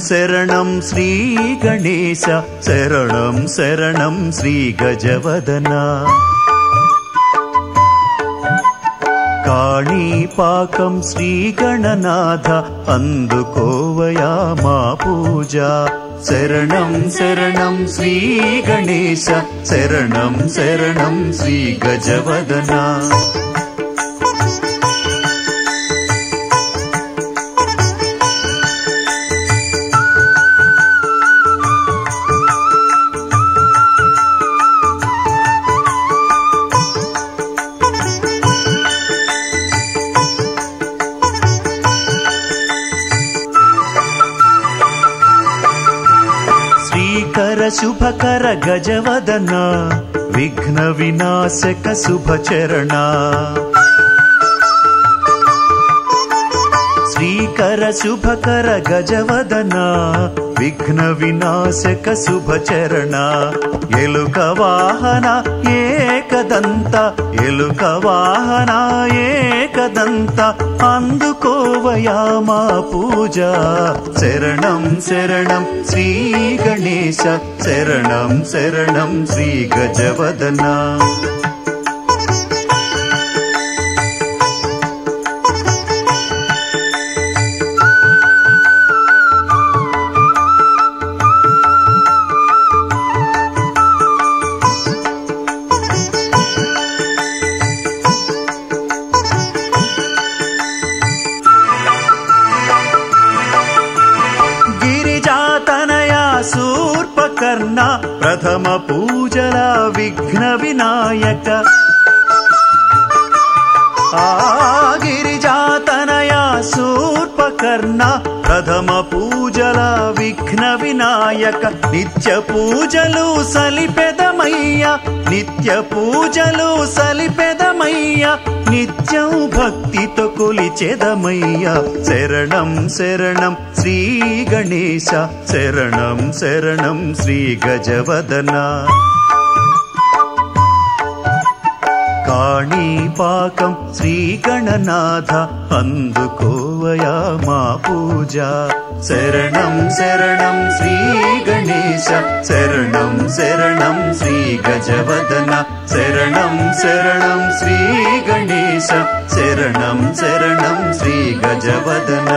శరణం శ్రీ గణేశ శరణం శరణం శ్రీ గజవదన కాణీపాకం శ్రీ గణనాథ అందుకోవయా మా పూజ శరణం శరణం శ్రీ గణేశ శరణం శరణం శ్రీ గజవదన శుభకర గజవదన విఘ్న వినాశక శుభచరణ శ్రీకర శుభకర గజవదన విఘ్న వినాశక శుభచరణ ఎలుక వాహన ఏకదంత ఎలుక వాహన ఏకదంత అందుకోవయా మా పూజ శరణం శరణం శ్రీ గణేశ శరణం శరణం శ్రీ గజవదన శూర్పకర్ణ ప్రథమ పూజల విఘ్న వినాయక గిరిజాతనయ శూర్పకర్ణ ప్రథమ పూజల విఘ్న వినాయక నిత్య పూజలు సలిపెదమయ్య నిత్య పూజలు సలిపెదమయ్య నిత్యం భక్తితో కొలిచెదమయ్య శరణం శరణం శ్రీ గణేశ శరణం శరణం శ్రీ గజవదన కాణీపాకం శ్రీ గణనాథ అందుకోవయా మా పూజ శరణం శరణం శ్రీ గణేశ శరణం శరణం శ్రీ గజవదన శరణం శరణం శ్రీ గణేశ శరణం శరణం శ్రీ గజవదన